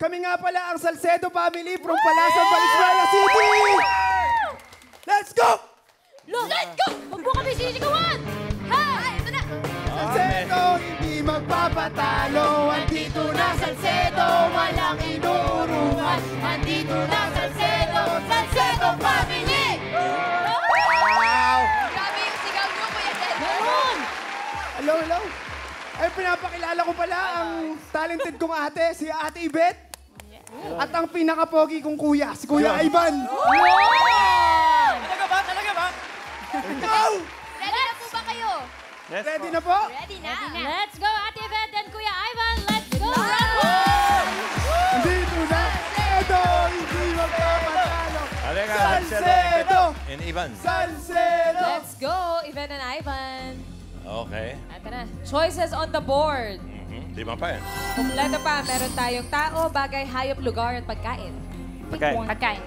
Kami nga pala ang Salcedo family from Palasan, Valenzuela City! Let's go! Let's go! Huwag mo kami sisigawan! Hey! Ito na! Salcedo, hindi magpapatalo. Andito na Salcedo, walang inurungan. Andito na Salcedo, Salcedo family! Wow! Grabe yung sigaw nyo, Kuya Ted. Hello, hello. Ay, pinapakilala ko pala ang talented kong ate, si Ate Yvette. At ang pinaka-pogi kong kuya, si Kuya Ivan. Talaga ba? Talaga ba? Go! Ready na po ba kayo? Ready na po? Ready na. Let's go, Ate Yvette and Kuya Ivan. Let's go! Andito na Salcedo, hindi magpapatalo. Halika, Salcedo! And Ivan. Salcedo! Let's go, Yvette and Ivan. Okay. Ito na. Choices on the board. Lima pa yan. Kumpleto pa. Meron tayong tao, bagay, hayop, lugar, at pagkain. Pagkain. Pagkain.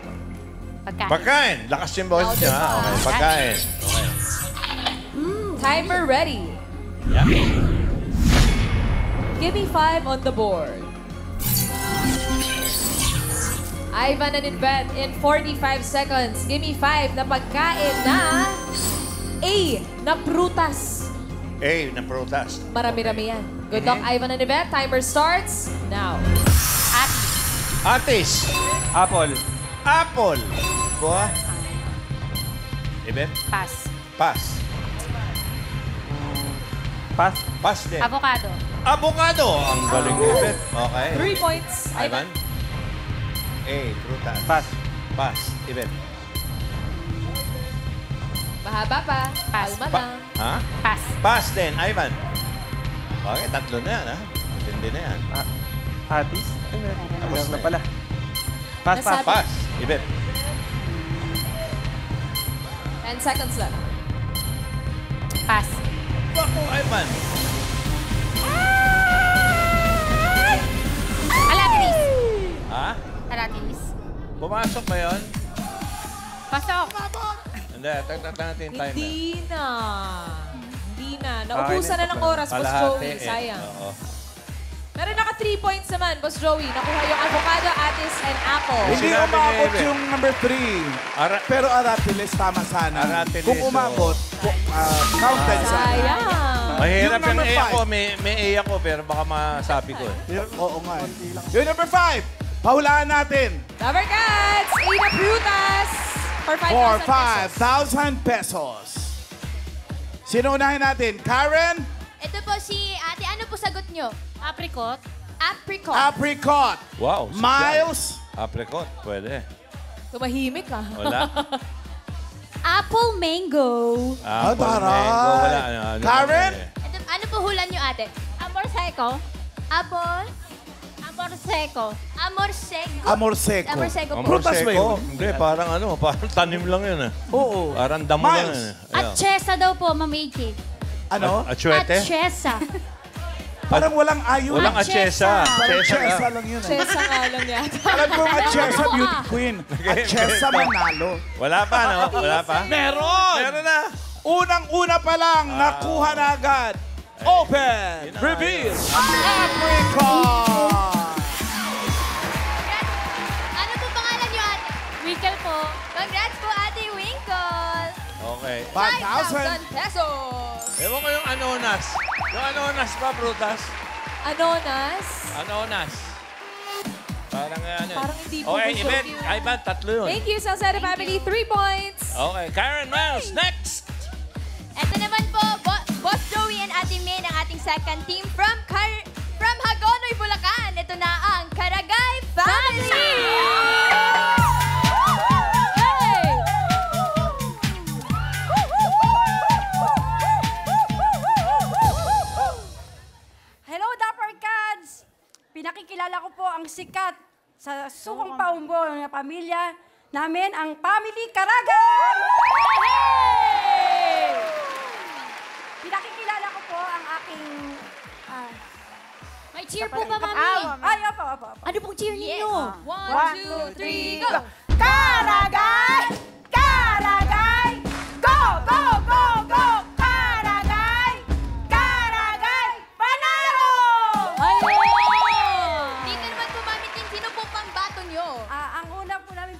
Pagkain. Pagkain. Lakas yung boses niya. ha? Okay, pagkain. Okay. Timer ready. Yeah. Give me 5 on the board. Ivan and Yvette in 45 seconds. Give me 5 na pagkain na A na prutas. A, na prutas. Marami-rami yan. Good luck, Ivan and Yvette. Timer starts now. Atis. Apple. Apple. Buha. Ibet. Pass. Pass. Pass. Pass din. Avocado. Avocado. Ang galing ni Ibet. Okay. 3 points. Ivan. A, prutas. Pass. Pass. Ibet. Mahaba pa. Pass. Kalma lang. Ha? Pass. Pass din. Ivan. Okay, tatlo na yan, ha? Hindi na yan. Atis. Tapos Tapos na na pala. Pass, pass. Nasabi- Pass. Ibet. 10 seconds left. Pass. Bako, Ivan. Alatinis. Ha? Alatinis. Pumasok ba yun? Pasok. Hindi, tagtag natin yung timer. Hindi na. Hindi na. Naubusan na ng oras, Boss Joey. Sayang. Oo. Meron naka 3 points naman, Boss Joey. Nakuha yung avocado, atis, and apple. Hindi Sinabi ni umabot Eve. yung number 3. Ara- Pero Aratiles tama sana. Aratiles, Kung umabot, counted sana. Sayang. Mahirap Yung yung number A five. ako. May A ako, pero baka masabi ko. Oo nga. Yung number 5, pahulaan natin. Number cats, 8 na prutas for 5,000 For pesos. 5,000 pesos. Sino unahin natin? Karen? Ito po si ate. Ano po sagot nyo? Apricot. Apricot. Apricot. Wow. Miles? Apricot, pwede. Tumahimik ka. Wala. Apple mango. Apple, taray. mango, wala. Karen? Ito, ano po hulan nyo ate? Amor seco. Apple. Amor seco. Amor seco. Amor seco. Amor seco Ang po. Prutas ba yun? Hindi, parang parang tanim lang yun. Oo. Parang damo lang Miles. yun. Atchesa daw po, mamiki. Ano? Atsuete? Atchesa. Parang walang ayun. Walang atchesa. Parang Atchesa Chesa lang. lang yun. eh. Chesa nga lang yata. Alam ko ang Chesa Ano Beauty ka? Queen. At Chesa Manalo. Wala pa, no? Wala pa? Meron! Meron na. Unang-una pa lang, nakuha na agad. Open! Yun na, Reveal! yun. Apricot! Ano po pangalan nyo ate? Winkle po. Congrats po ate Winkle. Okay. 5,000. 5,000 pesos. Ewan ko yung anonas. Yung anonas pa, brutas. Anonas. Anonas. Parang ano. Parang hindi po Okay, gusto. Yvette. Ivan, tatlo yun. Thank you, Salcedo family. 3 points. Okay, Karen Miles, next! Ito naman po, Boss Joey and Ate May ng ating second team from Hagonoy, Bulacan. Ito na ang Karagay Family! Hey! Hello, Dapper Cats! Pinakikilala ko po ang sikat sa sukong paumbo ng pamilya namin, ang Family Karagay! Hey! Pinakikilala ko po ang aking... May cheer po ba, Mami? Ay, opo. Ano pong cheer ninyo? 1, 2, 3, go! Karagay! Karagay! Go, go, go, go! Karagay! Karagay! Panalo! Ayun! Dito naman po, Mami Tin, sino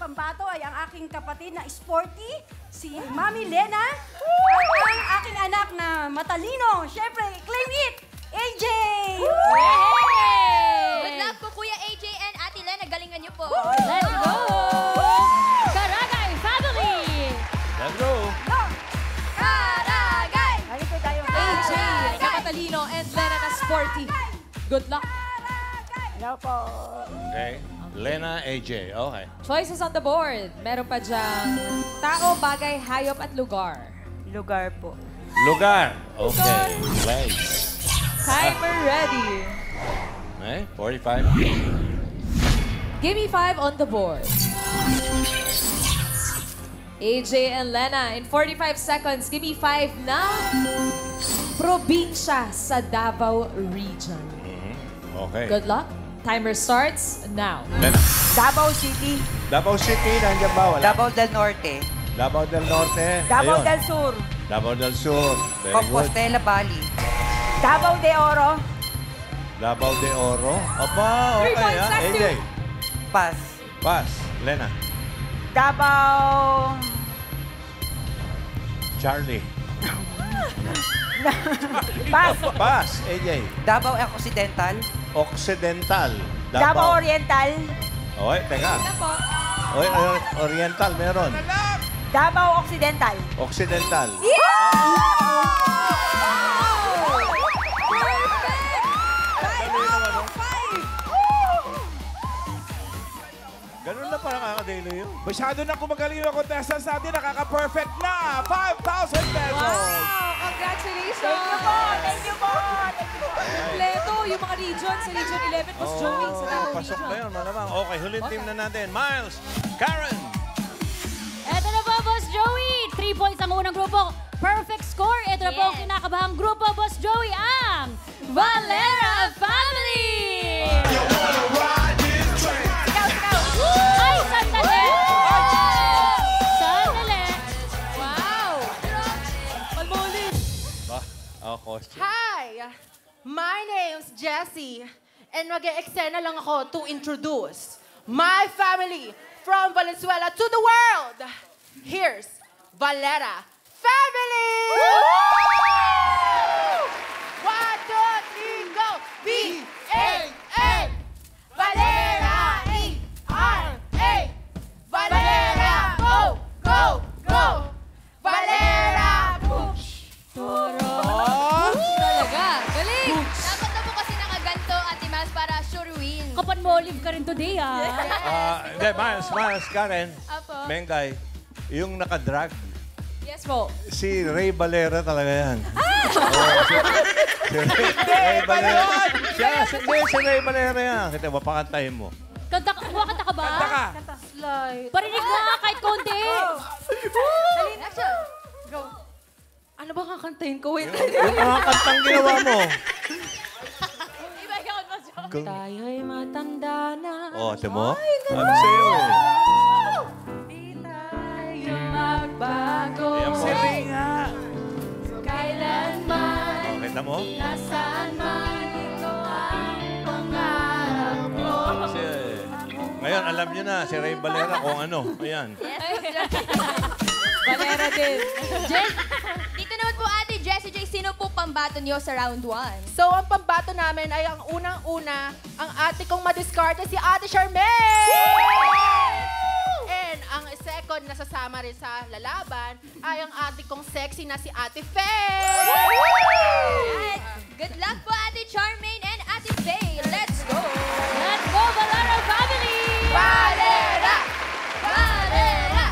pambato ay ang aking kapatid na sporty, si Mami Lena. At ang aking anak na matalino, syempre, claim it, AJ! Good luck po, Kuya AJ and Ate Lena. Galingan niyo po. Let's go! Karagay Family! Let's go. Karagay! Halika tayo. AJ na matalino and Lena na sporty. Good luck. Hello po. Okay. Lena, AJ. Okay. Choices on the board. Meron pa dyan tao, bagay, hayop at lugar. Lugar po. Lugar. Okay. Place. Timer ready. Okay. 45. Give me 5 on the board. AJ and Lena, in 45 seconds, give me 5 na probinsya sa Davao Region. Okay. Good luck. Timer starts now. Lena. Davao City. Davao City, nandiyan ba? Wala. Davao del Norte. Davao del Norte. Davao Ayun. del Sur. Davao del Sur. Very good. Compostela Valley. Davao de Oro. Davao de Oro. Aba, okay. 3 points, last AJ. two. Pass. Pass. Lena. Davao... Charlie. Pass. Pass. AJ. Davao Occidental. Occidental. Davao Oriental. Okay, teka. Okay, Oriental meron. Davao Occidental. Occidental. Ganun na parang kakadilo yun. Masyado na kumagaling yung contestants natin. Nakaka-perfect na. 5,000 pesos. Wow! Congratulations! Thank you po. Kompleto yung mga region sa Region 11 plus Joey sa Davao Pasok Region. na yun, malamang. Okay, huling team na natin. Miles, Karen. Eto na po, Boss Joey. 3 points ang unang grupo. Perfect score. Eto na po ang Yes. kinakabahang grupo, Boss Joey, ang Valera Family! Ay, sandali! Sandali! Wow! Palmolive! Ba? Ako. Hi! My name's Jessie, and mag-e-eksena lang ako to introduce my family from Valenzuela to the world. Here's Valera Family! 1, 2, 3, go! V-A-A! Valera! E-R-A! Valera! Go! Go! Go! Valera! Push! Talaga! Galing! Dapat na po kasi nakaganto, Ate Miles, para sure win. Kapan mo olive ka rin today, ah. Hindi, Miles, Karen. Apo. Mengay, yung nakadrag, Yes po. si Ray Valera talaga yan. Si Ray Valera. Si Ray Valera yan. Kita ba, pakantahin mo. Kumakanta ka ba? Kanta ka. Parinig mo nga kahit konti. Action! Ano ba kakantahin ko? Wait. Yung mga kantang ginawa mo. Iba ikaw, Boss Joey. Kung... Tayo'y matanda na. Oh, ate mo? Sabi sa'yo eh. Di tayo magbago. Ayan po. Si Ray nga. Kailanman, Kita mo? nasaan man, ikaw ang pangarap ko. Kasi, ngayon, alam niyo na, si Ray Valera kung ano. Ayan. Valera din. Dito naman po, Ate Jessie J, sino po pambato niyo sa round 1? So, ang pambato namin ay ang unang-una, ang ate kong madiskarte, si Ate Charmaine! And ang second na sasama rin sa lalaban ay ang ate kong sexy na si Ate Faye! Alright. Good luck po, Ate Charmaine and Ate Faye. Let's go! Let's go, Valera Family! Valera! Valera!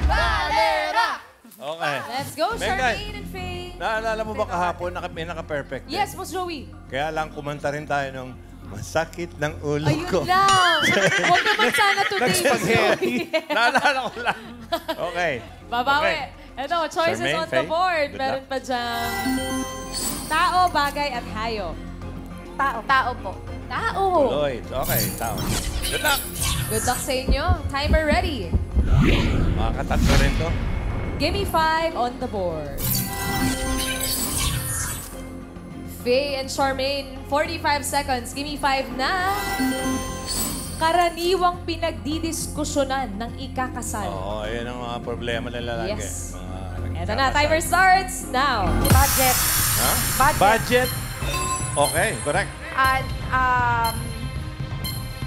Valera! Okay. Let's go, Mengay. Charmaine and Faye. Naalala mo ba kahapon, may naka-perfect? Yes, Boss Joey. Kaya lang kumanta rin tayo ng masakit ng ulo Ayun ko. lang. Huwag naman sana today, Boss Nag-spaghetti. Joey. Naalala ko lang. Okay. Babawi. Okay. Ito, choices Charmaine, on the Faye, board. good Meron luck. pa dyan tao, bagay at hayop. Tao po. Tao. Lloyd. Okay, tao. Good luck. Good luck sa inyo. Timer ready. Makakatatlo rin to. Give me 5 on the board. Faye and Charmaine, 45 seconds. Give me 5 na karaniwang pinagdidiskusyonan ng ikakasal? Oo, yan ang mga problema ng lalaki. Yes. Mga Eto na, timer starts now. Budget. Ha? Budget. Okay, correct. At,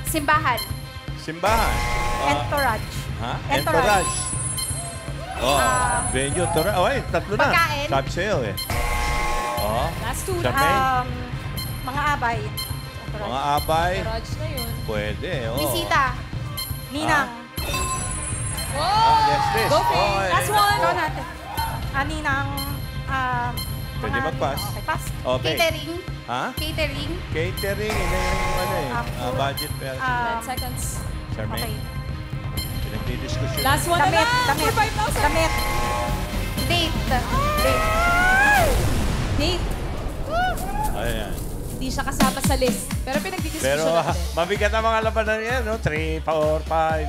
simbahan. Simbahan. Entourage. Ha? Entourage. Oh, venue, entourage. Oh, ay, tatlo na. Pagkain. Sabi sa'yo eh. Oh, Last two. Charmaine, Mga abay. mga abay. Garage na yun. Pwede, oh. Bisita. Ninang. Yes, this. Go, Faye. Okay. Last one. Ikaw natin. Ninang. Pwede mag-pass. Okay, pass. Okay. Catering. Ha? Catering. Catering, hindi yung ano eh. Budget pa. 10 seconds. Charmaine, Okay. pinagdidiskusyon. Last one na Damit. lang. Damit. For 5,000. Damit. Date. Date. Ayan. Hindi siya kasama sa list. Pero pinagdidiskusyon Pero natin. mabigat ang mga labanan yan, no? 3, 4, 5.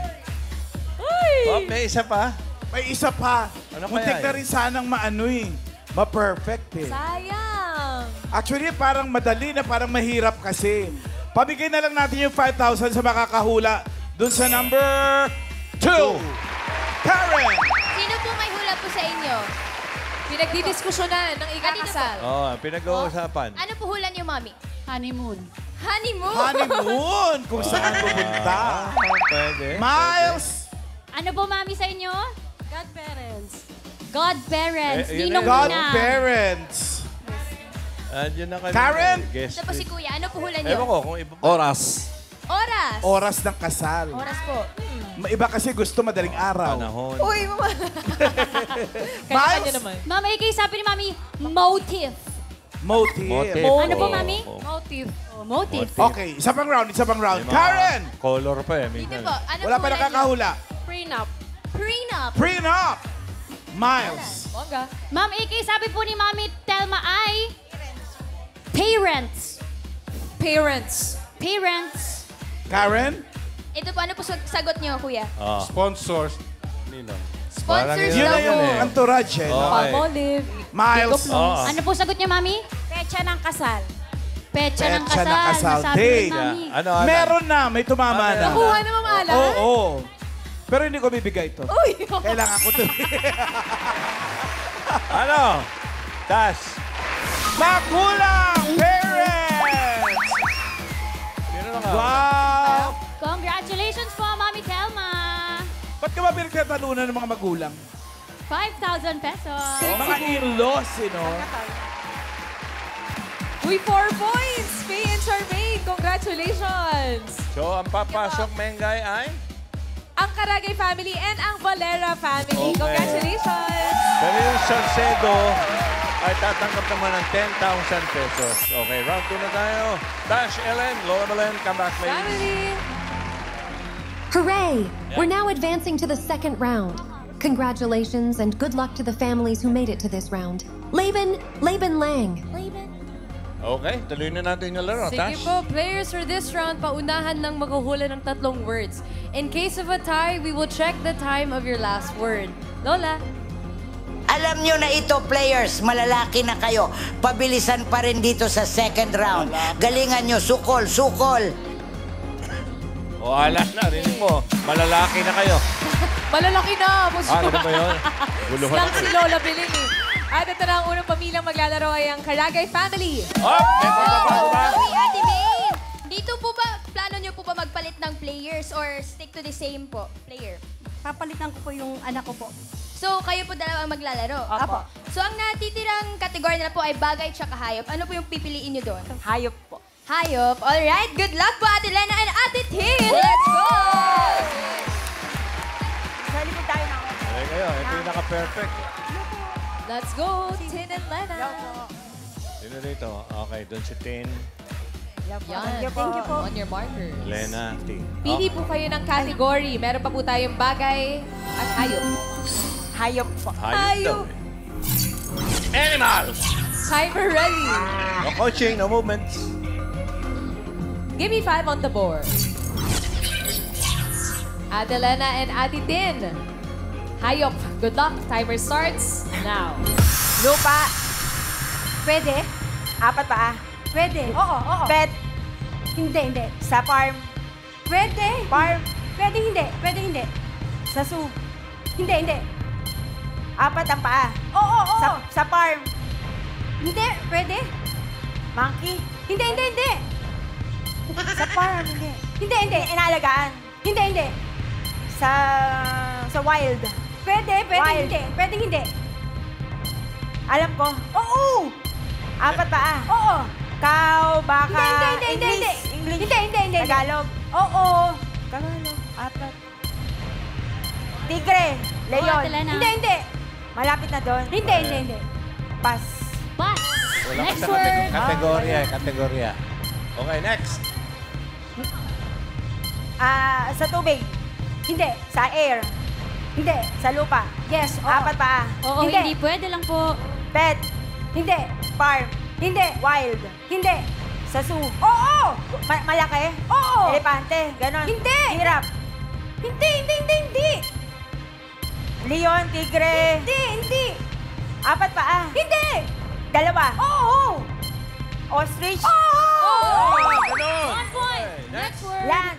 Oh, may isa pa. May isa pa. Ano Muntik kaya na yun? rin sanang maano eh. Ma-perfect eh. Sayang. Actually, parang madali na parang mahirap kasi. Pabigay na lang natin yung 5,000 sa makakahula dun sa number 2. Karen! Sino po may hula po sa inyo? Pinagdidiskusyonan ng ikakasal. Oh, pinag-uusapan. Ano po hula niyo, Mami? Honeymoon. Honeymoon. Honeymoon! Kung saan pupunta. Pwede. Miles! Ano po, Mami, sa inyo? Godparents. Godparents. Eh, yun Ninong na. Godparents! Andiyan na kami. Karen? Guest. Ito po si Kuya. Ano po hula Ewan niyo? ko kung iba pa. Oras. Oras. Oras ng kasal. Oras po. Iba kasi gusto madaling araw. Panahon. Uy, mama. Kanya-kanya naman. Mama, ikay sabi ni Mami, motive. Motive. Motive. Ano po, Oh, Mami? oh. Motive. Oh, motive. Okay, isa pang round, isa pang round. May mga Karen! Color pa eh. Dito minsan. po. Ano Wala po pa hula niyo? nakakahula. Prenup. Prenup. Prenup! Miles. Bongga. Ma'am, ikay sabi po ni Mami Telma ay parents. Parents. Parents. Karen? Ito po. Ano po sagot niyo, Kuya? Oh. Sponsors. Nino. Sponsors Yun daw na yung po. entourage eh. no? Okay. Palmolive. Miles. Oo. Ano po sagot niya, Mami? Pecha ng kasal. Petsa ng Petsa kasal. ng kasal. Nasabi Date. ni Mami. Ano, ano? Meron na, may tumama na. Nakuha na, Mama Alan. Oo. Pero hindi ko bibigay ito. Uy. Kailangan ko ito. Ano? Dash. Magulang parents! Sino na nga? Wow! Congratulations po, Mami Telma. Ba't ka ba pinagtatalunan ng mga magulang? 5,000 pesos. Mga in-laws, you know? Uy, 4 points. Faye and Charmaine, congratulations. So, ang papasok, Mengay, ay? Ang Karagay family and ang Valera family. Okay. Congratulations. Pero yung Salcedo ay tatanggap naman ng 10,000 pesos. Okay, round 2 na tayo. Dash, Ellen, Lola Belen, come back, please. Family. Hooray! We're now advancing to the second round. Congratulations and good luck to the families who made it to this round. Laban Lang. Okay, tuloy na natin yung laro. Sige Dash. po, players for this round, paunahan ng maghuhula ng 3 words. In case of a tie, we will check the time of your last word. Lola. Alam nyo na ito, players, malalaki na kayo. Pabilisan pa rin dito sa second round. Galingan nyo, sukol, sukol. O, ala na, rinig mo. Malalaki na kayo. Malalaki na, boss. Ano ba yun? Guluhan Lang ako. si Lola Bilin eh. At ito na ang unang pamilyang maglalaro ay ang Karagay family. Up! Joey, Ate May, dito po ba, plano niyo po ba magpalit ng players or stick to the same po, player? Papalitan ko po yung anak ko po. So, kayo po dalawa ang maglalaro? Apo. So, ang natitirang kategory na po ay bagay tsaka hayop. Ano po yung pipiliin niyo doon? Hayop po. Hayop. Alright, good luck po, Ate Lena and Ate Tin! Let's go! Sali po tayo na. Okay kayo, ito yung naka-perfect. Let's go, Tin and Lena. Sino dito? Okay, doon si Tin, Yan. Thank you po. On your markers. Lena, Tin. Pili po kayo ng category. Meron pa po tayong bagay at hayop. Hayop po. Hayop daw eh. Animals! Timer ready. No coaching, no movements. Give me 5 on the board. Ate Lena and Ate Tin. Hayop. Good luck. Timer starts now. Lupa. Pwede? 4 pa. Pwede. Oo, oo. Pet. Hindi, hindi. Sa farm. Pwede. Farm. Pwede hindi. Pwede hindi. Sa zoo. Hindi. 4 ang paa. Oo. Sa farm. Hindi. Pwede. Monkey. Hindi. Sa farm, hindi. Hindi. Inaalagaan. Hindi. Sa wild. Pwede Wild. hindi. Pwede hindi. Alam ko. Oo. 4 paa. Oo. Cow, baka, Hindi. English. Hindi. Tagalog. Oo. Tagalog. 4. Tigre. Leon. Ate Lena. Hindi. Malapit na doon. Hindi. Pass. Pass. Wala Next ka sa word. Kategorya. Okay, next. Sa tubig. Hindi. Sa air. Hindi. Sa lupa. Yes. Oo. 4 paa. Oo, hindi pwede lang po. Pet. Hindi. Farm. Hindi. Wild. Hindi. Sa zoo. Oo. Malaki. Oo. Elepante. Ganon. Hindi. Giraffe. Hindi. Leon, tigre. Hindi. 4 paa. Hindi. 2. Oo. Ostrich. Oo. Ganun. 1 point. Next word. Land.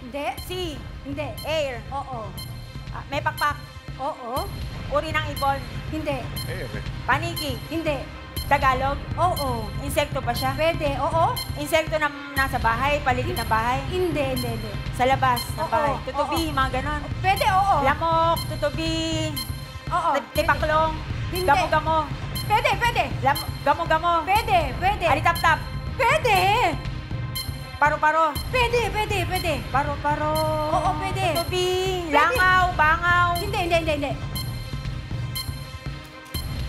Hindi. Sea. Hindi. Air. Oo. May pakpak. Oo. Uri ng ibon. Hindi. Paniki. Hindi. Tagalog. Oo. Insekto ba siya? Pwede. Oo. Insekto na nasa bahay, paligid ng bahay. Hindi. Sa labas ng Oo. bahay. Tutubi, mga ganon. Pwede. Oo. Lamok, tutubi, Oo. tipaklong, Hindi. gamo-gamo. Pwede. Gamo-gamo. Pwede. Alitap-tap. Pwede. Paro-paro. Pwede. Paro-paro. Oo, pwede. Tutubi, Pwede. langaw, bangaw. Hindi.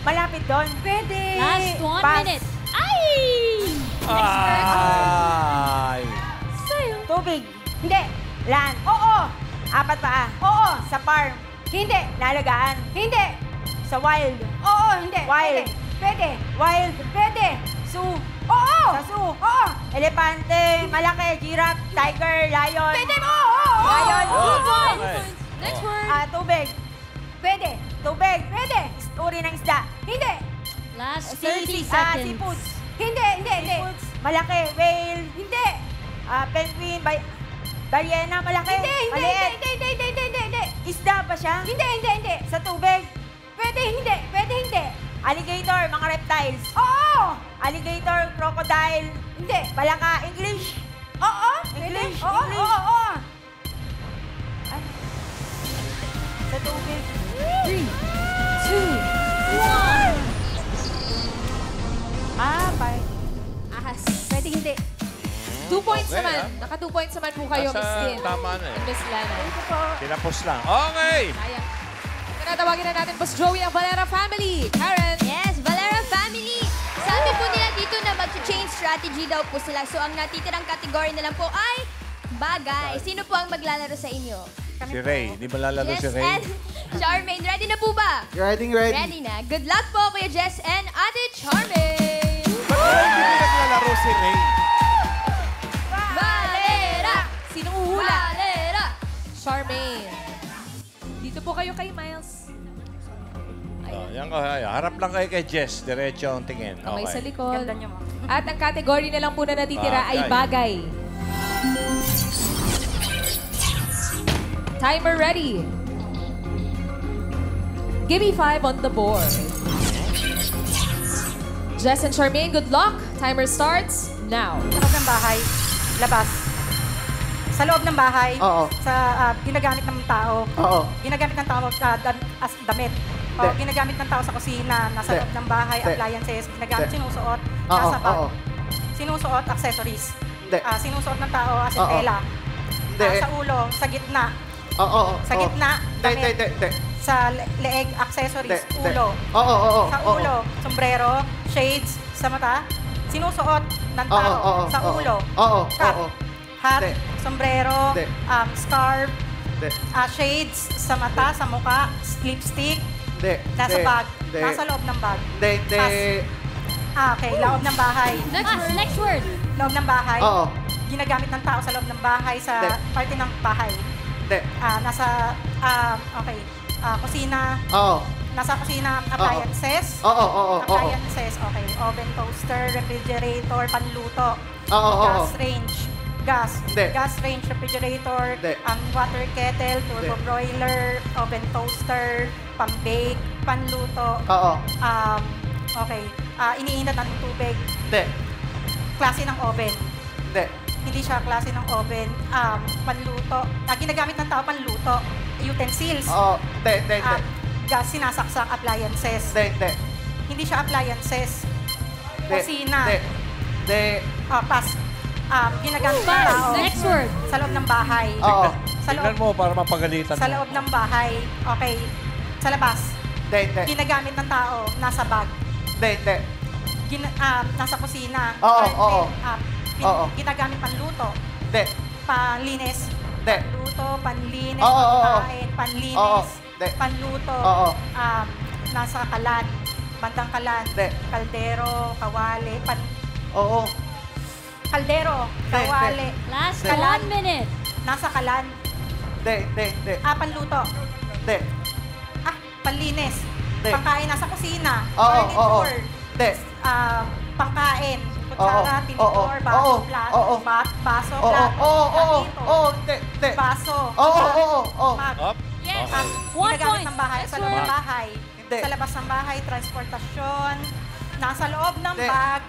Malapit doon. Pwede. Last 1 Pass. minute. Ay! Ay! Sa'yo. Tubig. Hindi. Land. Oo. 4 paa. Oo. Sa farm. Hindi. Nalagaan. Hindi. Sa wild. Oo. Hindi. Wild. Pwede. Wild. Pwede. Zoo. Oo. Sa zoo. Oo. Elepante, malaki, giraffe, tiger, lion. Pwede mo. Oo. Lion. Okay. Next word. Tubig. Pwede. Tubig. Pwede. Uri ng isda. Hindi. Last 30 seconds. Seafoods. Hindi. Seafoods. Malaki, whale. Hindi. Penguin, ballena, malaki. Hindi. Maliit. Hindi. Isda ba siya? Hindi. Sa tubig. Pwede. Hindi. Alligator, mga reptiles. Oo. Alligator, crocodile. Hindi. Balaka, English. Oo. English. Oo. English. Oo. Sa tubig. 3, 2, 1. Bye. Ahas. Pwede hindi. 2 points Okay, naman. Naka 2 points naman po kayo, Miss Tin. Tama na eh. Miss Lana. Tinapos lang. Okay! Sayang. Tinatawagin na natin, Boss Joey, ang Valera family. Karen. Yes, Valera family. Sabi po nila dito na mag-change strategy daw po sila. So, ang natitirang category na lang po ay bagay. Sino po ang maglalaro sa inyo? Si Ray. Di ba lalaro Jess si Ray? and Charmaine. Ready na po ba? Ready. Ready na. Good luck po, Kuya Jess and Ate Charmaine. Bakit hindi naglalaro si Ray? Valera! Sinong uhula? Valera! Charmaine. Dito po kayo kay Miles. Yan ko. Harap lang kayo kay Jess. Diretso ang tingin. Kamay sa Okay. likod. Ganda niyo mo. At ang category na lang po na natitira ay Bagay. bagay. Timer ready. Give me 5 on the board. Jess and Charmaine, good luck. Timer starts now. Sa loob ng bahay. Labas. Sa loob ng bahay. Oo. Sa ginagamit ng tao. Oo. Ginagamit ng tao as damit. O, Hindi. ginagamit ng tao sa kusina, nasa Hindi. loob ng bahay, Hindi. appliances, ginagamit, Hindi. sinusuot, Oo, nasa bag. oo. Sinusuot, accessories. Hindi. Sinusuot ng tao, Oo. asitela. Hindi. Sa ulo, sa gitna. Oo. Sa gitna, damit. Hindi. Sa leeg, accessories, Hindi. ulo. Oo. Sa ulo, sombrero, shades, sa mata. Sinusuot ng tao, Oo. sa ulo. Oo. Cap, hat, Hindi. sombrero, Hindi. scarf, Hindi. shades, sa mata, sa muka, lipstick, Hindi. nasa bag, Hindi. nasa loob ng bag. Hindi. Okay, loob ng bahay. Next word. Loob ng bahay. Oo. Ginagamit ng tao sa loob ng bahay, sa Hindi. parte ng bahay. Hindi. Kusina, Oo. nasa kusina, appliances. Oo. Appliances, okay. Oven, toaster, refrigerator, panluto. Oo. Gas range. gas. Hindi. Gas range refrigerator, Hindi. water kettle, turbo Hindi. broiler, oven toaster, pang-bake, panluto. Oo. Okay. Iniinat ng tubig. Hindi. Klase ng oven. Hindi. Hindi siya klase ng oven. Panluto. Ginagamit ng tao panluto. Utensils. Oo. Hindi. Gas, sinasaksak, appliances. Hindi. Hindi siya appliances. Kusina. Hindi. Pass. Ginagamit ng Pass. tao. Next word. Sa loob ng bahay. Oo. Sa Tignan loob, mo para mapagalitan sa mo. loob ng bahay. Okay. Sa labas. Hindi. Ginagamit ng tao. Nasa bag. Hindi. Nasa kusina. Oo. Oo. Ginagamit panluto. Hindi. Panlinis. Hindi. Panluto, panlinis, Oo. pagkain, panlinis, Oo. Hindi. panluto. Oo. Nasa kalan. Bandang kalan. Hindi. Kaldero, kawali, Oo. kaldero, kawali. Last Kalan. 1 minute. Nasa kalan. Hindi. Panluto. Hindi. Panlinis. Hindi. Pangkain nasa kusina. Oo. Furniture. Hindi. Pangkain. Kutsara, Oo. tinidor, Oo. baso, Oo. plato, Oo. baso, Oo. plato, Oo. platito, Hindi. baso, Oo. mug. Up. Yes. Okay. 1 Ginagamit point. ng bahay, Next sa loob ng word. bahay. Hindi. Sa labas ng bahay, transportasyon. Nasa loob ng Hindi. bag.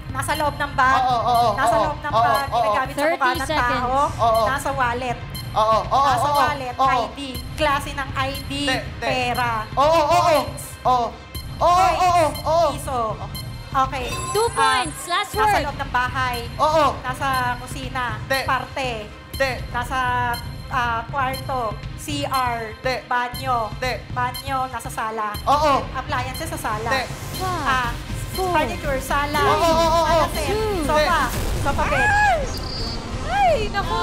Nasa loob ng bag. Oo. Nasa loob ng bag. Ginagamit sa 30 mukha ng tao. seconds. Oo. Nasa wallet. Oo. Nasa wallet, Oo. ID. Klase ng ID, Hindi. pera. Oo. Coins. Oo. Oo. Piso. Okay. 2 points. Last Nasa word. loob ng bahay. Oo. Nasa kusina. Hindi. Parte. Hindi. Nasa kwarto. CR. Hindi. Banyo. Hindi. Banyo. Nasa sala. Oo. Appliances sa sala. Hindi. Furniture. Sala. Oo. Alasin. Sofa. Sofa bed. Ay, naku.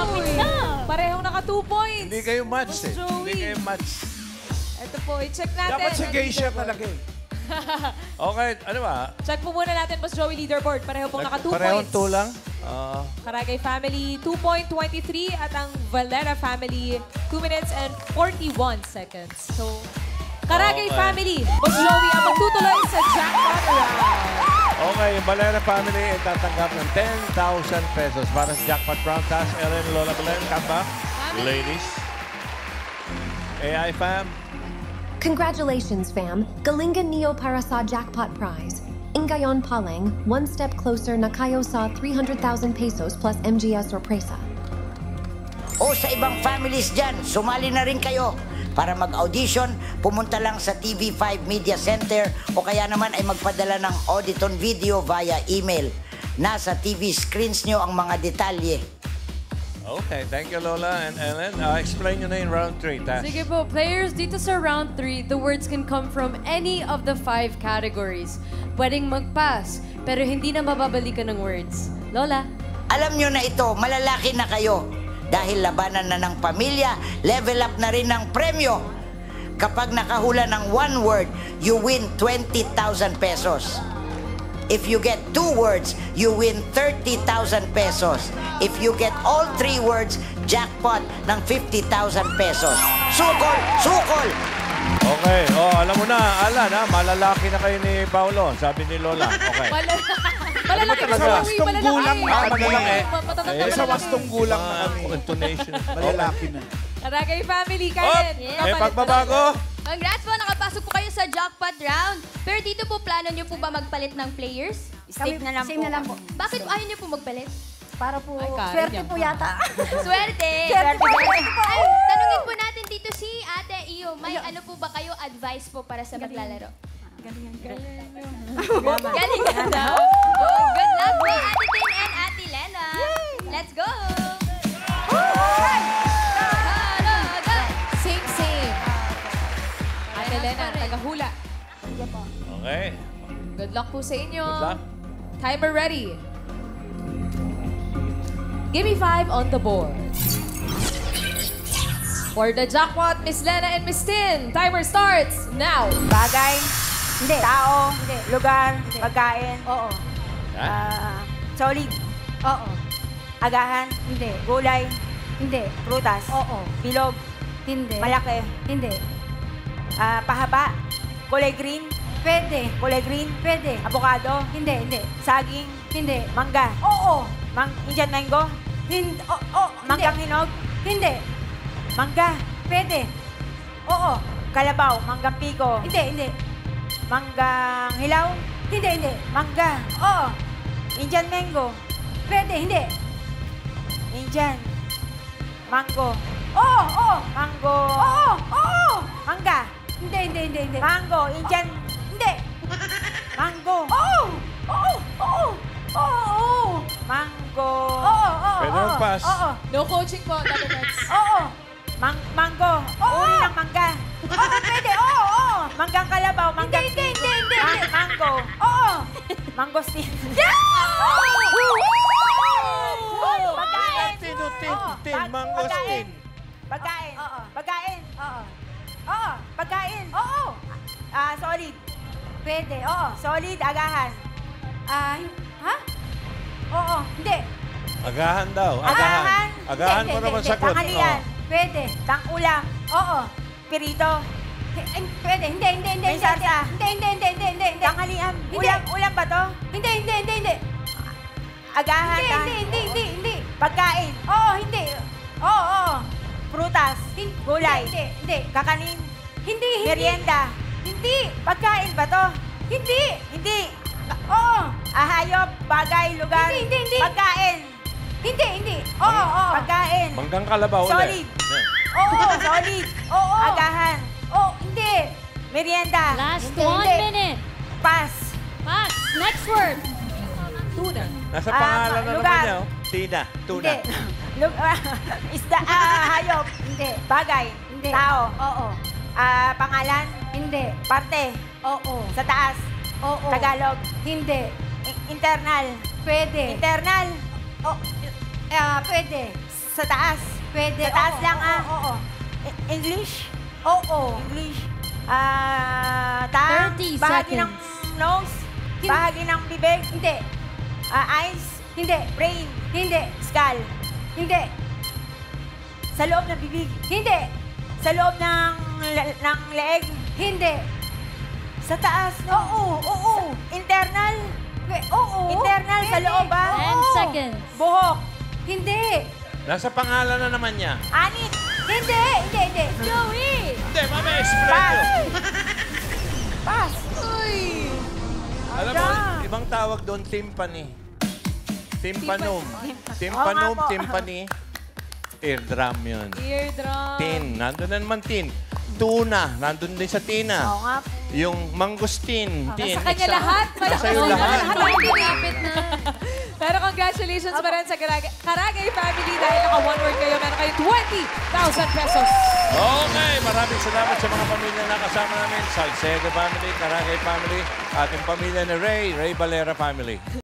Parehong naka 2 points. Hindi kayo match eh. Joey. Hindi kayo match. Ito po, i-check natin. Dapat si ang Geisha leaderboard. talaga eh. Okay, ano ba? Check po muna natin, Boss Joey, leaderboard. Pareho pong naka 2 Parehong points. 2 lang? Karagay family, 2.23 at ang Valera family, 2 minutes and 41 seconds. So, Karagay Okay. family, Boss Joey, ang magtutuloy sa jackpot round. Okay, yung Valera family ay tatanggap ng 10,000 pesos para sa jackpot round. Taas, Ellen, Lola Belen, Kamba, ladies. AI fam. Congratulations, fam. Galinga Neo para sa jackpot prize. Ingayon Paleng, one step closer na kayo sa 300,000 pesos plus MGS sorpresa. O sa ibang families dyan, sumali na rin kayo. Para mag-audition, pumunta lang sa TV5 Media Center o kaya naman ay magpadala ng audition video via email. Nasa TV screens nyo ang mga detalye. Okay, thank you, Lola and Ellen. Explain nyo na in round 3, Tash. Sige po, players, dito sa round 3, the words can come from any of the 5 categories. Pwedeng mag-pass, pero hindi na mababalikan ng words. Lola? Alam nyo na ito, malalaki na kayo. Dahil labanan na ng pamilya, level up na rin ng premyo. Kapag nakahula ng 1 word, you win 20,000 pesos. If you get 2 words, you win 30,000 pesos. If you get all 3 words, jackpot ng 50,000 pesos. Sukol! Sukol! Okay, alam mo na, Alan, malalaki na kayo ni Paolo, sabi ni Lola. Okay. Malalaki Ano ba Boss talaga? Joey, Wastong gulang na kami. malalaki. Sa wastong gulang na kami. Intonation. Malalaki na. Karagay family, Oh, Karen. may pagbabago. Congrats po, nakapasok po kayo sa jackpot round. Pero dito po, plano nyo po ba magpalit ng players? Same na lang po. Bakit ayaw nyo po magpalit? Para po, Karen swerte yan. po yata. Swerte! Swerte po. Ay, tanungin po natin dito si Ate Iyo. May ano po ba kayo advice po para sa maglalaro? Galing ka daw. Good luck po, Ate Tin and Ate Lena. Let's go! Same. Ate Lena, tagahula. Okay. Good luck po sa inyo. Good luck. Timer ready. Give me 5 on the board. For the jackpot, Miss Lena and Miss Tin, timer starts now. Bagay, Hindi. tao, Hindi. lugar, Hindi. pagkain, Oo. solid, Oo. agahan, Hindi. gulay, Hindi. prutas, Oo. bilog, Hindi. malaki, Hindi. pahaba, kulay green, Pwede. kulay green, Pwede. avocado, Hindi. saging, Hindi. mangga, Oo. Indian mango, Hindi. Manggang hinog? Hindi. Mangga? Pwede. Oo. Kalabaw? Manggang pico? Hindi. Manggang hilaw? Hindi. Mangga? Oo. Indian mango? Pwede, hindi. Indian? Mango? Oo. Mango? Oo. Mangga? Hindi. Mango? Indian? Hindi. Mango? Oo. Mango? Oo. Pwede mag-pass. Oo. No coaching po, Double Reds. Oo. Mango? Uri ng mangga? Oo, pwede. Oo. Manggang kalabaw? Manggang Hindi. Mango? Oo. Mangosteen? Pagkain? Tin, mangosteen. Pagkain? Oo. Pagkain? Oo. Pagkain? Oo. Solid? Pwede. Oo. Solid? Agahan? Ha? Oo. Hindi. Agahan daw. Agahan? Agahan mo naman sagot. Tanghalian? Pwede. Tang-ulam? Oo. Pirito? Pwede. Hindi. May sarsa? Hindi. Tanghalian? Hindi. Ulam ba to? Hindi. Agahan? Hindi. Pagkain? Oo, hindi. Oo. Prutas? Gulay? Hindi. Kakanin? Hindi. Merienda? Hindi. Pagkain ba to? Hindi. Hindi. Oo. Hayop? Bagay? Lugar? Hindi. Pagkain? Hindi. Oo. Pagkain? Manggang kalabaw Solid? ulit. Oo. Solid? Oo. Agahan? Oo, hindi. Merienda? Last Hindi, 1 hindi. minute. Pass? Pass. Next word. Tuna. Nasa pangalan na lugar. naman niya. oh. Tina. Tuna. Isda? Hayop? Hindi. Bagay? Hindi. Tao? Oo. Pangalan? Hindi. Parte? Oo. Sa taas? Oo. Tagalog? Hindi. Internal? Pwede. Internal? Pwede. Sa taas? Pwede. Sa taas Oo, lang Oo. English? Oo. English? 30 bahagi ng seconds. nose? Bahagi ng bibig? Hindi. Eyes? Hindi. Brain? Hindi. Skull? Hindi. Sa loob ng bibig? Hindi. Sa loob ng leeg? Hindi. Sa taas? Oo. Internal? Oo. Internal sa loob ba? 10 seconds. Buhok? Hindi. Nasa pangalan na naman niya. Anit? Hindi. Joey! Hindi, mamaya explain ko. Pass. Alam mo, ibang tawag doon, timpani. Timpanum. Timpanum, Oo nga po. timpani. Eardrum yun. Eardrum. Tin. Nandun na naman tin. Tuna. Nandun din sa tina. Oo nga. Yung mangustin. Tin. Nasa kanya lahat. Nasa iyo lahat. Lapit na. Pero congratulations pa rin sa Karagay family dahil naka-one word kayo. Meron kayong 20,000 pesos. Okay, maraming salamat sa mga pamilya na kasama namin. Salcedo family, Karagay family, ating pamilya ni Ray Valera family.